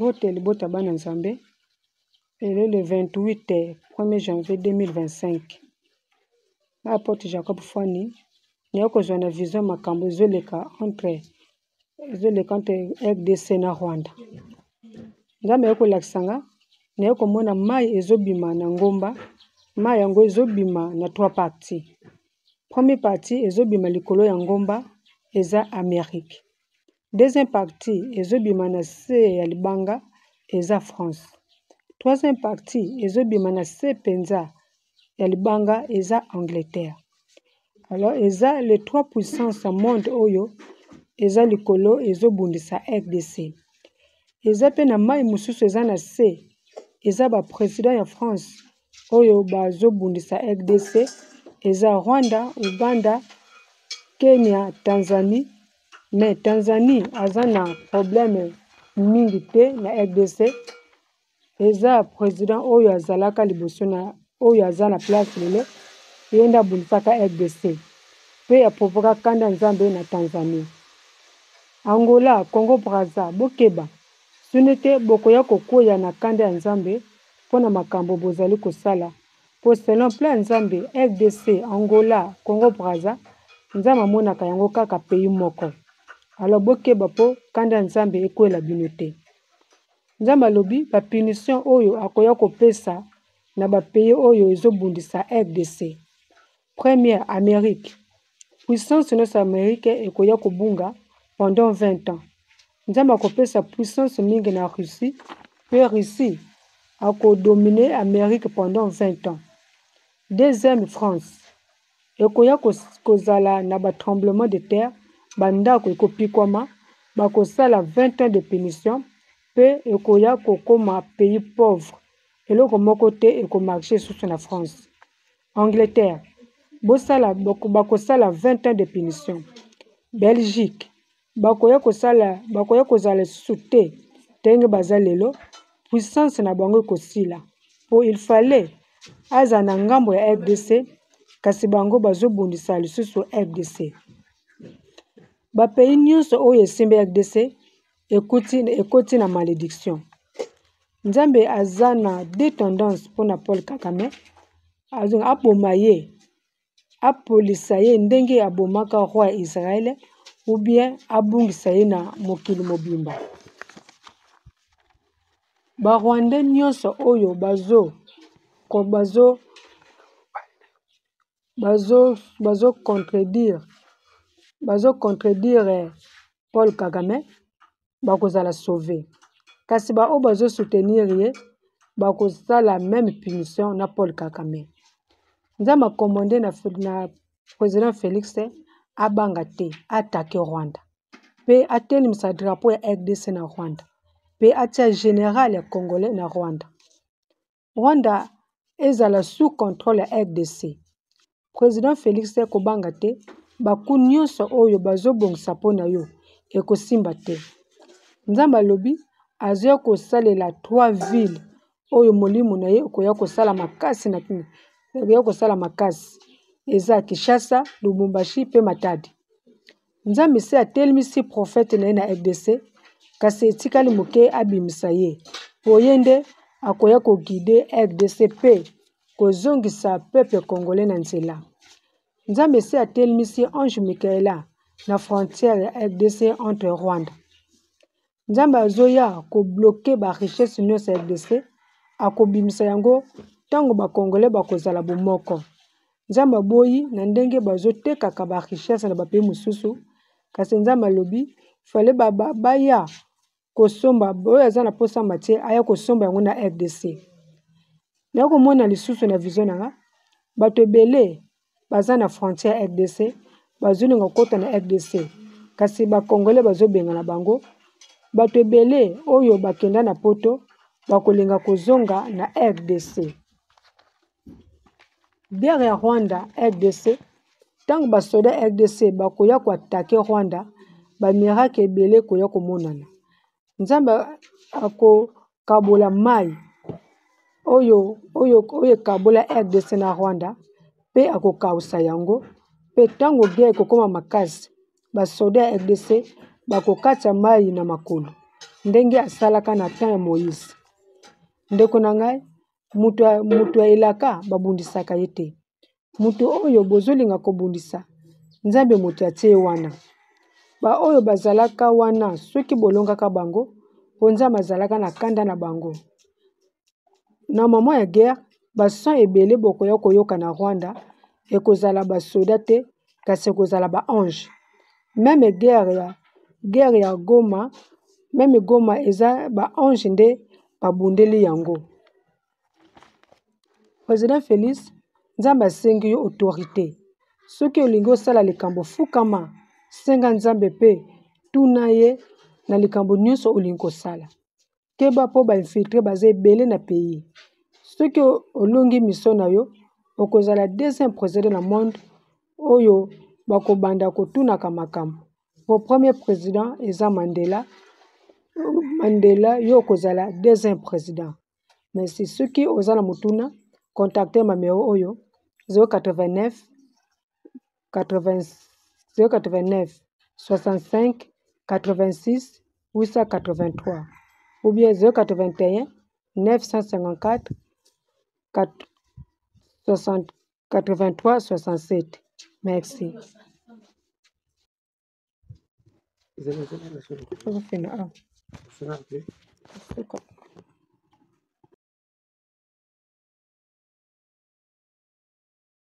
Bote libota bana nzambe. Et le 28 1er janvier 2025. Apôtre Jacob Fani. Nyoko zona vision makambo zoleka entre RDC na Rwanda. Nzambe yoko laksanga. Nyoko mona mai ezobima na ngomba. Mai yango ezobima na 3 parties. Première partie ezobima likolo ya ngomba eza Amérique. Deuxième partie ezobima na se ya libanga eza France. Troisième partie ezobima na se penza ya libanga eza Angleterre. Alors eza les 3 puissances au monde oyo eza likolo ezobundisa RDC. Eza pe na mai mususu eza na se eza ba président ya France oyo bazobundisa RDC eza Rwanda, Uganda, Kenya, Tanzanie. Mais Tanzanie aza na problème mingi te na RDC. Eza président oyo azalaka liboso na oyo aza na place lelo yenda bundisaka RDC. Pe apovoka kanda nzambe na Tanzanie. Angola, Congo Brazza, bokeba. Sunete bokoya kokoya na kanda ya nzambe pona makambo bozali kosala. Po selon plan nzambe RDC, Angola, Congo Brazza, nzambe amonaka yango kaka pays moko. Alors bokeba po kanda nzambe ekwela bino te. Nzambe alobi ba punition oyo akoya kopesa na ba pays oyo ezobundisa RDC. Première, Amérique. Puissance nyonso Amérique ekoya kobunga pendant 20 ans. Nzambe akopesa puissance mingi na Russie. Pe Russie akodomine Amérique pendant 20 ans. Deuxième, France. Ekoya kozala na ba tremblement de terre. Bandako ekopikwama. Bakosala 20 ans de punition. Pe ekoya kokoma pays pauvre. Eloko moko te ekomarche susu na France. Angleterre. Bakosala 20 ans de punition. Belgique. Bakoya kozala susu te. Tenge baza lelo. Puissance na bango ekosila. Po il fallait aza na ngambo ya RDC. Kasi bango bazobundisa lisusu RDC. Ba pays nyonso oyo esimbi RDC ekoti na malédiction. Nzambe aza na 2 tendances pona Paul Kagame. Azonga aboma ye. Apolisa ye ndenge abomaka roi Israël. Ou bien abungisa ye na mokili mobimba. Ba Rwandais nyonso oyo contredire Paul Kagame bakozala sauver. Kasi ba o bazo soutenir ye bakozala même punition na Paul Kagame. Nzamba commandé na président Félix abanga te attaquer Rwanda. Pe atelimisa drapeau ya RDC na Rwanda. Pe atia général ya Congolais na Rwanda. Rwanda ezala sous contrôle ya RDC. Président Félix kobanga te baku nyonso oyo bazobongisa pona yo ekosimba te. Nzamba lobi azoya kosalela 3 villes oyo molimo na ye okoya kosala makasi na kini. Okoya kosala makasi. Eza Kinshasa, Lubumbashi pe Matadi. Nzambe se atelemisi prophète na ye na RDC kasi etikali moke abimisa ye. Po yende akoya koguide RDC pe kozongisa peuple congolais na nzela. Nzambe se atelemisi Ange Michaela na frontière ya RDC entre Rwanda. Nzambe azoya kobloke ba richesse nyonso ya RDC akobimisa yango tango ba congolais bakozala bomoko. Nzambe boyi na ndenge bazotekaka ba richesse na ba pays mususu kasi nzambe alobi fallait baya kosomba boyo aza na posa matie aya kosomba yango na RDC. Na komona lisusu na vision nanga bato ebele baza na frontière RDC bazolinga kota na RDC kasi ba congolais bazobenga na bango. Bato ebele oyo bakenda na poto bakolinga kozonga na RDC. Guerre ya Rwanda RDC tango basoda RDC bakoya ko attaquer Rwanda ba miracle ebele koya komonana. Nzambe akokabola mai oyo kabola RDC na Rwanda pe akokausa yango pe tango guerre kokoma makasi basoda RDC bakokata mai na makolo. ndenge asalaka na temps ya Moïse. Ndeko na ngai, mutu elaka babundisaka ye te. Mutu oyo bozolinga kobundisa, Nzambe mutu atie wana. Ba oyo bazalaka wana soki bolongaka bango, po Nzambe azalaka na kanda na bango. Na mama ya guerre, basan ebele bokoya koyoka na Rwanda, ekozala basoda te, kasi ekozala ba ange. Même guerre ya Goma, même Goma eza ba ange nde babundeli yango. Président Félix, Nzambe asengi yo autorité. Soki olingi osala likambo fukama, senga Nzambe pe tuna ye na likambo nyonso olingi kosala. Keba po ba infiltré baza ebele na pays. Soki olongi miso na yo, okozala deuxième président na monde oyo bakobanda kotunaka makambo. Po premier président eza Mandela. Mandela yo okozala deuxième président. Mais si soki ozala mutuna, contactez ma numéro oyo 089 65 86 883 ou bien 081 954 83 67. Merci.